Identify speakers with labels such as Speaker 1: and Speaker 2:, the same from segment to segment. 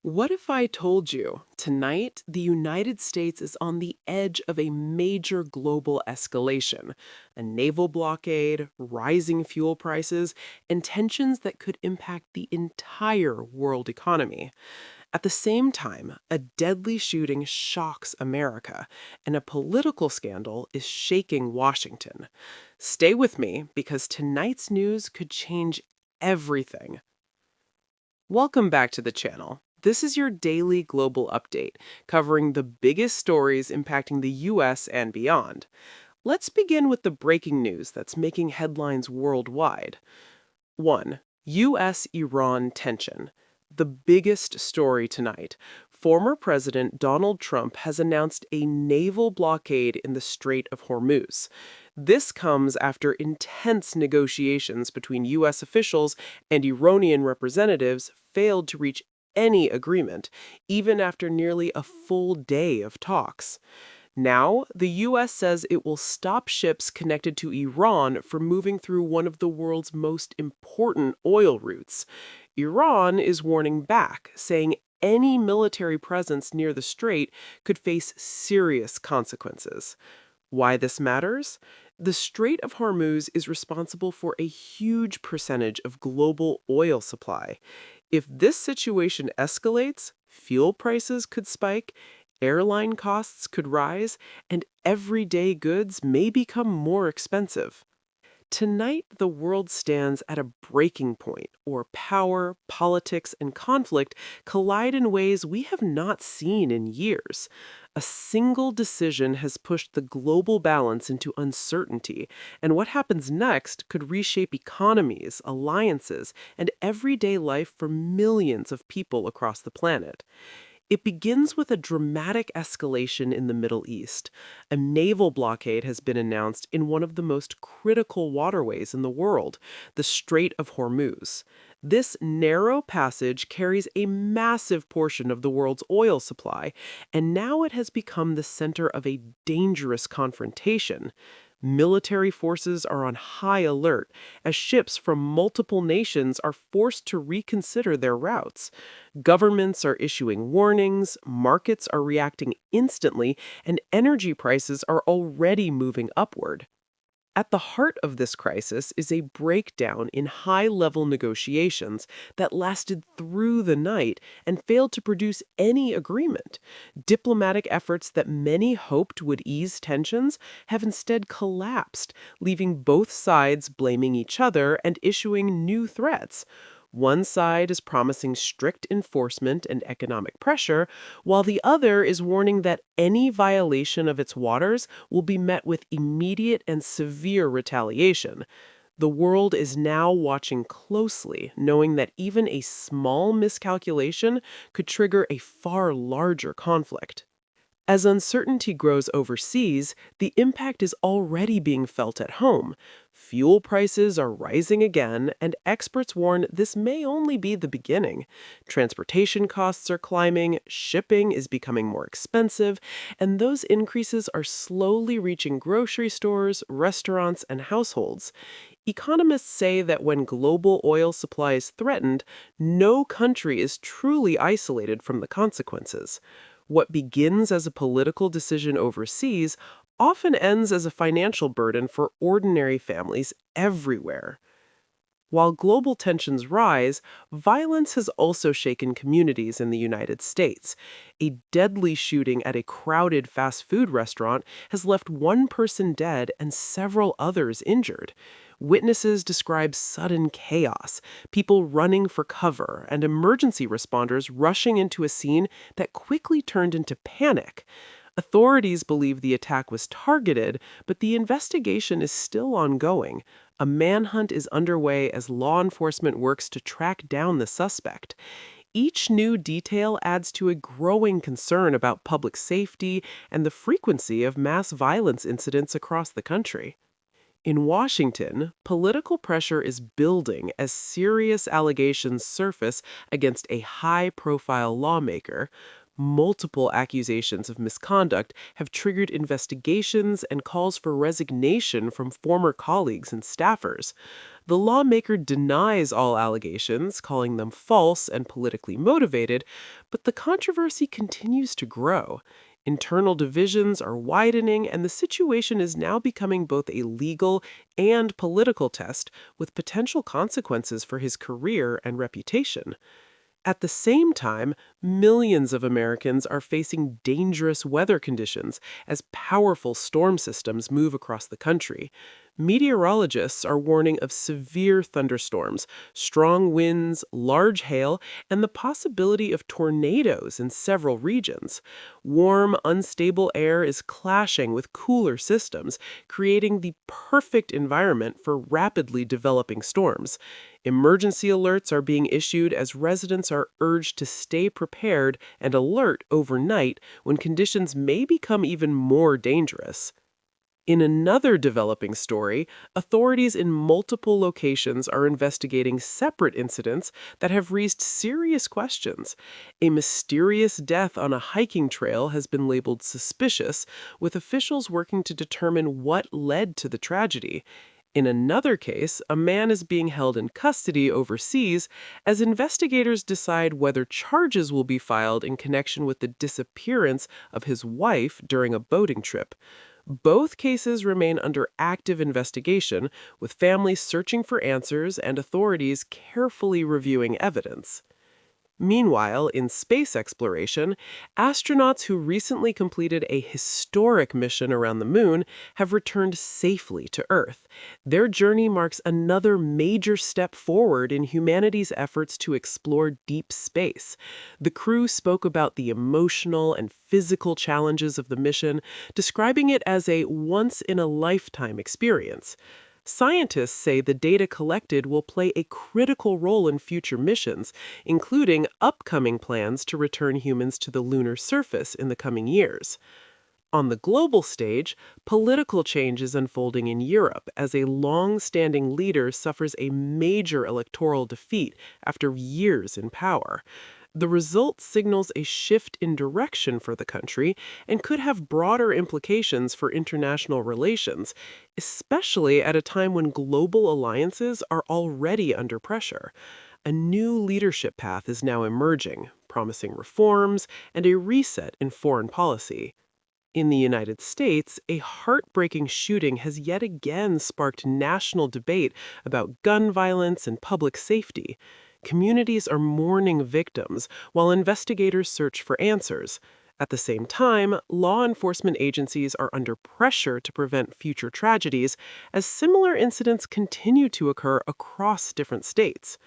Speaker 1: What if I told you tonight the United States is on the edge of a major global escalation, a naval blockade, rising fuel prices, and tensions that could impact the entire world economy? At the same time, a deadly shooting shocks America, and a political scandal is shaking Washington. Stay with me because tonight's news could change everything. Welcome back to the channel. This is your daily global update, covering the biggest stories impacting the US and beyond. Let's begin with the breaking news that's making headlines worldwide. 1. US Iran tension. The biggest story tonight. Former President Donald Trump has announced a naval blockade in the Strait of Hormuz. This comes after intense negotiations between US officials and Iranian representatives failed to reach any agreement, even after nearly a full day of talks. Now, the US says it will stop ships connected to Iran from moving through one of the world's most important oil routes. Iran is warning back, saying any military presence near the strait could face serious consequences. Why this matters? The Strait of Hormuz is responsible for a huge percentage of global oil supply. If this situation escalates, fuel prices could spike, airline costs could rise, and everyday goods may become more expensive. Tonight, the world stands at a breaking point, or power, politics, and conflict collide in ways we have not seen in years. A single decision has pushed the global balance into uncertainty, and what happens next could reshape economies, alliances, and everyday life for millions of people across the planet. It begins with a dramatic escalation in the Middle East. A naval blockade has been announced in one of the most critical waterways in the world, the Strait of Hormuz. This narrow passage carries a massive portion of the world's oil supply, and now it has become the center of a dangerous confrontation. Military forces are on high alert as ships from multiple nations are forced to reconsider their routes. Governments are issuing warnings, markets are reacting instantly, and energy prices are already moving upward. At the heart of this crisis is a breakdown in high-level negotiations that lasted through the night and failed to produce any agreement. Diplomatic efforts that many hoped would ease tensions have instead collapsed, leaving both sides blaming each other and issuing new threats. One side is promising strict enforcement and economic pressure, while the other is warning that any violation of its waters will be met with immediate and severe retaliation. The world is now watching closely, knowing that even a small miscalculation could trigger a far larger conflict. As uncertainty grows overseas, the impact is already being felt at home. Fuel prices are rising again, and experts warn this may only be the beginning. Transportation costs are climbing, shipping is becoming more expensive, and those increases are slowly reaching grocery stores, restaurants, and households. Economists say that when global oil supply is threatened, no country is truly isolated from the consequences. What begins as a political decision overseas often ends as a financial burden for ordinary families everywhere. While global tensions rise, violence has also shaken communities in the United States. A deadly shooting at a crowded fast food restaurant has left one person dead and several others injured. Witnesses describe sudden chaos, people running for cover, and emergency responders rushing into a scene that quickly turned into panic. Authorities believe the attack was targeted, but the investigation is still ongoing. A manhunt is underway as law enforcement works to track down the suspect. Each new detail adds to a growing concern about public safety and the frequency of mass violence incidents across the country. In Washington, political pressure is building as serious allegations surface against a high-profile lawmaker. Multiple accusations of misconduct have triggered investigations and calls for resignation from former colleagues and staffers. The lawmaker denies all allegations, calling them false and politically motivated, but the controversy continues to grow. Internal divisions are widening, and the situation is now becoming both a legal and political test with potential consequences for his career and reputation. At the same time, millions of Americans are facing dangerous weather conditions as powerful storm systems move across the country. Meteorologists are warning of severe thunderstorms, strong winds, large hail, and the possibility of tornadoes in several regions. Warm, unstable air is clashing with cooler systems, creating the perfect environment for rapidly developing storms. Emergency alerts are being issued as residents are urged to stay prepared and alert overnight when conditions may become even more dangerous. In another developing story, authorities in multiple locations are investigating separate incidents that have raised serious questions. A mysterious death on a hiking trail has been labeled suspicious, with officials working to determine what led to the tragedy. In another case, a man is being held in custody overseas as investigators decide whether charges will be filed in connection with the disappearance of his wife during a boating trip. Both cases remain under active investigation, with families searching for answers and authorities carefully reviewing evidence. Meanwhile, in space exploration, astronauts who recently completed a historic mission around the moon have returned safely to Earth. Their journey marks another major step forward in humanity's efforts to explore deep space. The crew spoke about the emotional and physical challenges of the mission, describing it as a once-in-a-lifetime experience. Scientists say the data collected will play a critical role in future missions, including upcoming plans to return humans to the lunar surface in the coming years. On the global stage, political change is unfolding in Europe as a long-standing leader suffers a major electoral defeat after years in power. The result signals a shift in direction for the country and could have broader implications for international relations, especially at a time when global alliances are already under pressure. A new leadership path is now emerging, promising reforms and a reset in foreign policy. In the United States, a heartbreaking shooting has yet again sparked national debate about gun violence and public safety. Communities are mourning victims while investigators search for answers. At the same time, law enforcement agencies are under pressure to prevent future tragedies as similar incidents continue to occur across different states.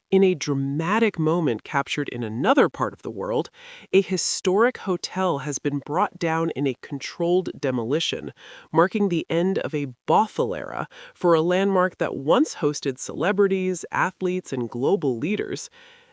Speaker 1: In a dramatic moment captured in another part of the world, a historic hotel has been brought down in a controlled demolition, marking the end of a brothel era for a landmark that once hosted celebrities, athletes, and global leaders.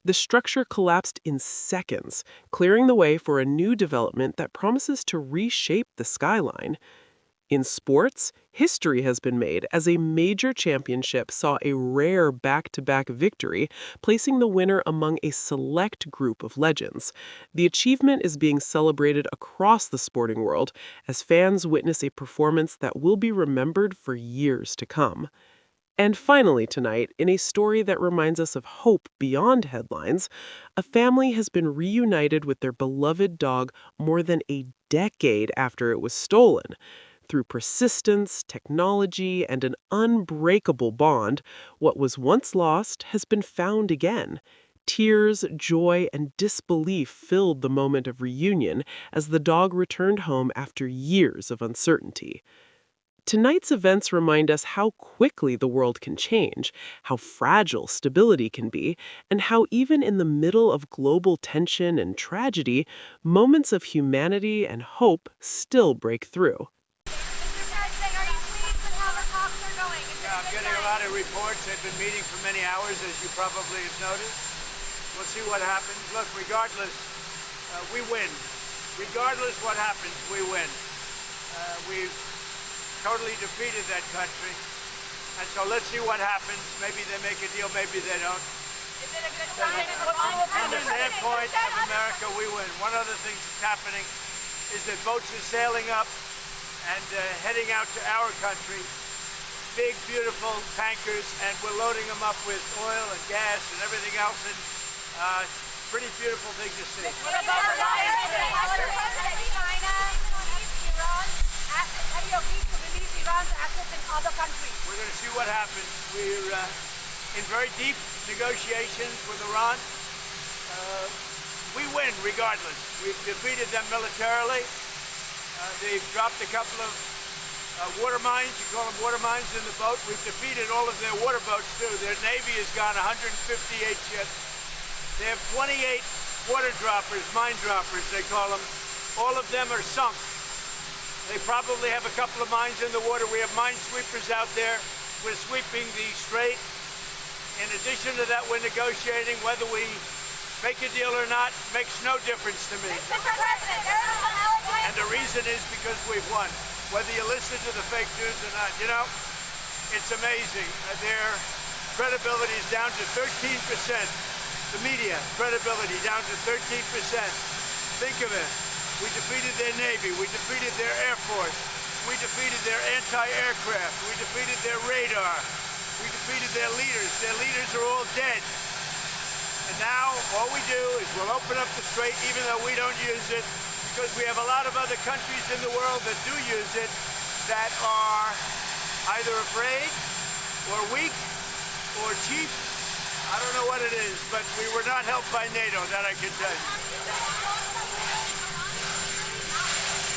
Speaker 1: The structure collapsed in seconds, clearing the way for a new development that promises to reshape the skyline. In sports, history has been made as a major championship saw a rare back-to-back victory, placing the winner among a select group of legends. The achievement is being celebrated across the sporting world as fans witness a performance that will be remembered for years to come. And finally tonight, in a story that reminds us of hope beyond headlines, a family has been reunited with their beloved dog more than a decade after it was stolen. Through persistence, technology, and an unbreakable bond, what was once lost has been found again. Tears, joy, and disbelief filled the moment of reunion as the dog returned home after years of uncertainty. Tonight's events remind us how quickly the world can change, how fragile stability can be, and how even in the middle of global tension and tragedy, moments of humanity and hope still break through.
Speaker 2: Yeah, I'm getting a lot of reports. They've been meeting for many hours, as you probably have noticed. We'll see what happens. Look, regardless, we win. Regardless what happens, we win. We've totally defeated that country. And so let's see what happens. Maybe they make a deal, maybe they don't. From the standpoint of America, we win. One other thing that's happening is that boats are sailing up and heading out to our country. Big, beautiful tankers, and we're loading them up with oil and gas and everything else. And pretty beautiful thing to see.
Speaker 3: What about China, Iran, have you agreed to release Iran's assets in other countries?
Speaker 2: We're going to see what happens. We're in very deep negotiations with Iran. We win regardless. We've defeated them militarily. They've dropped a couple of water mines, you call them water mines, in the boat. We've defeated all of their water boats too. Their Navy has gone 158 ships. They have 28 water droppers, mine droppers they call them. All of them are sunk. They probably have a couple of mines in the water. We have mine sweepers out there. We're sweeping the strait. In addition to that, we're negotiating. Whether we make a deal or not makes no difference to me. And the reason is because we've won. Whether you listen to the fake news or not, you know, it's amazing. Their credibility is down to 13%. The media credibility down to 13%. Think of it. We defeated their Navy. We defeated their Air Force. We defeated their anti-aircraft. We defeated their radar. We defeated their leaders. Their leaders are all dead. And now all we do is we'll open up the strait even though we don't use it, because we have a lot of other countries in the world that do use it that are either afraid or weak or cheap. I don't know what it is, but we were not helped by NATO, that I can tell you.